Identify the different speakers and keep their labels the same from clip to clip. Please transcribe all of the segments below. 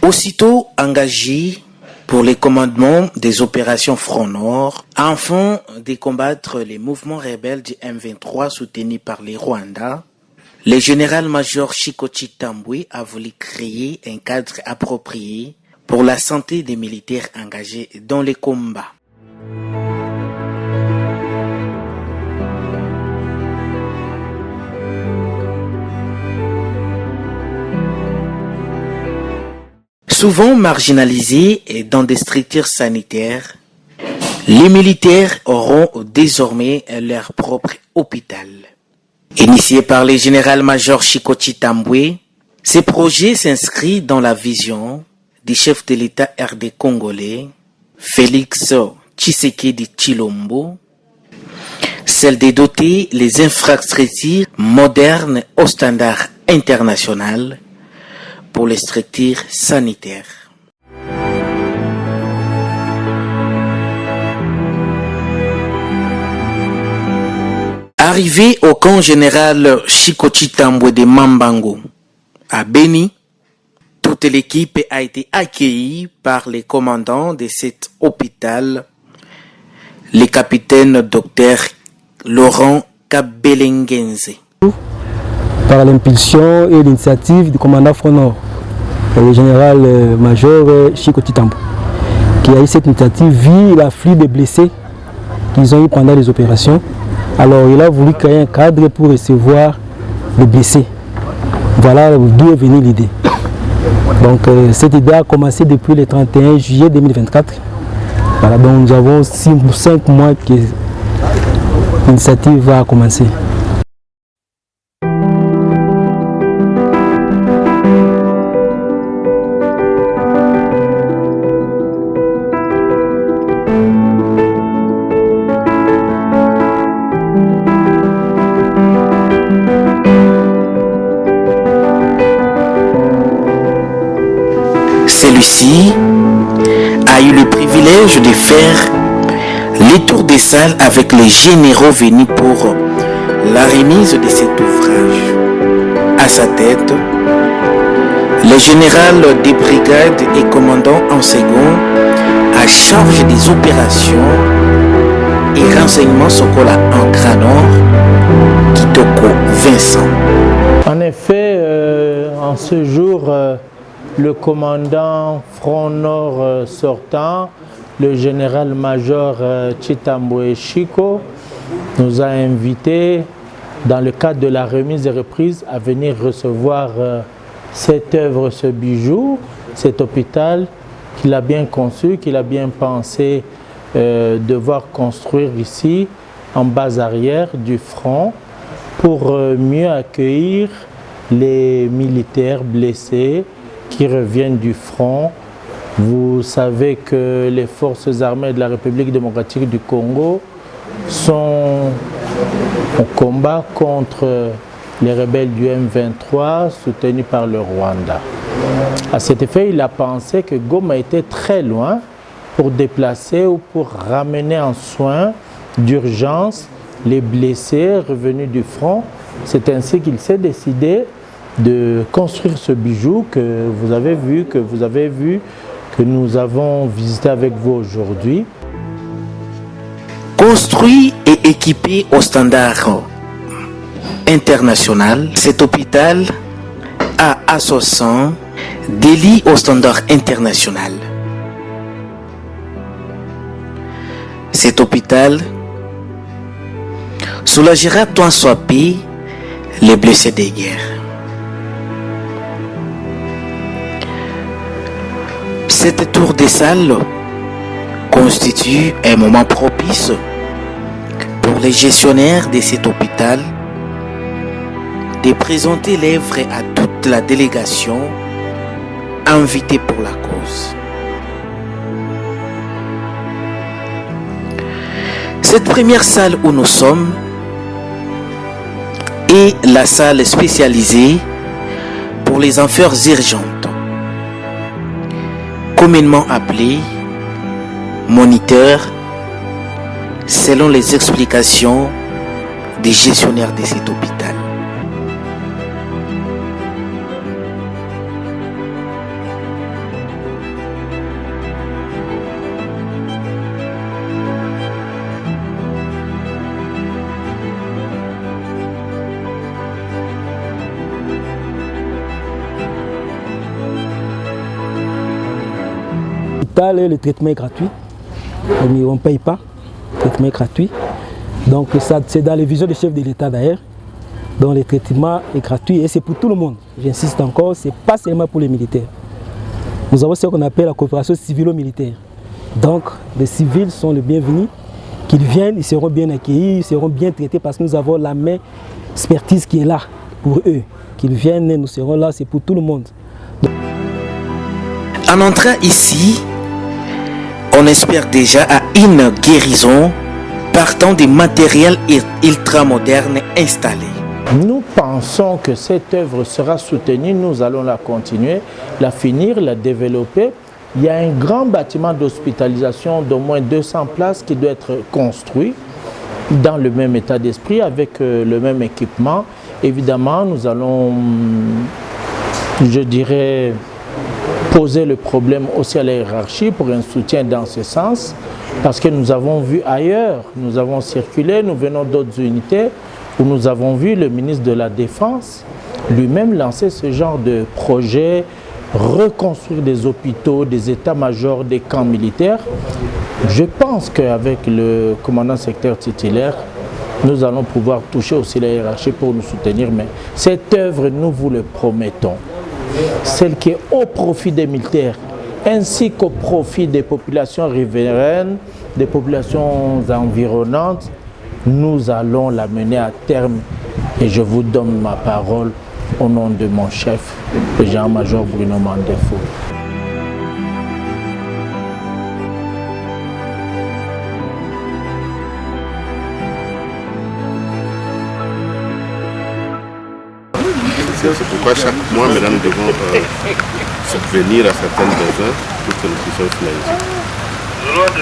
Speaker 1: Aussitôt engagé pour les commandements des opérations Front Nord, afin de combattre les mouvements rebelles du M23 soutenus par les Rwandais, le général-major Chikoti Chitambwe a voulu créer un cadre approprié pour la santé des militaires engagés dans les combats. Souvent marginalisés et dans des structures sanitaires, les militaires auront désormais leur propre hôpital. Initié par le général-major Chikoti Chitambwe, ce projet s'inscrit dans la vision du chef de l'État RD congolais, Félix Tshisekedi Tshilombo, celle de doter les infrastructures modernes au standard international pour les structures sanitaires. Arrivé au camp général Chikoti Chitambwe de Mambango, à Beni, toute l'équipe a été accueillie par les commandants de cet hôpital, le capitaine Dr Laurent Kabelengenze.
Speaker 2: Par l'impulsion et l'initiative du commandant Front Nord, le général-major Chikoti Chitambwe, qui a eu cette initiative vu l'afflux des blessés qu'ils ont eu pendant les opérations. Alors il a voulu créer un cadre pour recevoir les blessés. Voilà d'où est venue l'idée. Donc cette idée a commencé depuis le 31 juillet 2024. Voilà, donc nous avons 5 mois que l'initiative va commencer.
Speaker 1: Celui-ci a eu le privilège de faire les tours des salles avec les généraux venus pour la remise de cet ouvrage. À sa tête, le général des brigades et commandant en second à charge des opérations et renseignements Sokola en Grand Nord, Kitoko Vincent.
Speaker 3: En effet, en ce jour, le commandant Front Nord sortant, le général-major Chitambwe Chiko, nous a invités, dans le cadre de la remise et reprise, à venir recevoir cette œuvre, ce bijou, cet hôpital qu'il a bien conçu, qu'il a bien pensé devoir construire ici, en base arrière du front, pour mieux accueillir les militaires blessés qui reviennent du front. Vous savez que les forces armées de la République démocratique du Congo sont au combat contre les rebelles du M23 soutenus par le Rwanda. À cet effet, il a pensé que Goma était très loin pour déplacer ou pour ramener en soins d'urgence les blessés revenus du front. C'est ainsi qu'il s'est décidé de construire ce bijou que vous avez vu, que nous avons visité avec vous aujourd'hui.
Speaker 1: Construit et équipé au standard international, cet hôpital a à son sein des lits au standard international. Cet hôpital soulagera tant soit peu les blessés de guerre. Cette tour des salles constitue un moment propice pour les gestionnaires de cet hôpital de présenter l'œuvre à toute la délégation invitée pour la cause. Cette première salle où nous sommes est la salle spécialisée pour les affaires urgentes, communément appelée moniteur, selon les explications des gestionnaires de cet hôpital.
Speaker 2: l'hôpital, le traitement est gratuit. On ne paye pas. Le traitement est gratuit. Donc c'est dans les visions des chefs de l'État d'ailleurs. Donc le traitement est gratuit et c'est pour tout le monde. J'insiste encore, ce n'est pas seulement pour les militaires. Nous avons ce qu'on appelle la coopération civilo-militaire. Donc les civils sont les bienvenus. Qu'ils viennent, ils seront bien accueillis, ils seront bien traités parce que nous avons la même expertise qui est là pour eux. Qu'ils viennent, nous serons là, c'est pour tout le monde.
Speaker 1: En entrant ici, on espère déjà à une guérison partant des matériels ultramodernes installés.
Speaker 3: Nous pensons que cette œuvre sera soutenue, nous allons la continuer, la finir, la développer. Il y a un grand bâtiment d'hospitalisation d'au moins 200 places qui doit être construit dans le même état d'esprit, avec le même équipement. Évidemment, nous allons, je dirais, poser le problème aussi à la hiérarchie pour un soutien dans ce sens, parce que nous avons vu ailleurs, nous avons circulé, nous venons d'autres unités, où nous avons vu le ministre de la Défense lui-même lancer ce genre de projet, reconstruire des hôpitaux, des états-majors, des camps militaires. Je pense qu'avec le commandant secteur titulaire, nous allons pouvoir toucher aussi la hiérarchie pour nous soutenir. Mais cette œuvre, nous vous le promettons, celle qui est au profit des militaires, ainsi qu'au profit des populations riveraines, des populations environnantes, nous allons la mener à terme. Et je vous donne ma parole au nom de mon chef, le général-major Bruno Mandefo.
Speaker 4: C'est pourquoi chaque mois, mesdames, nous devons subvenir à certaines besoins pour que nous puissions finaliser.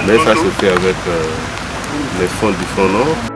Speaker 4: Mais ça se fait avec les fonds du Front Nord.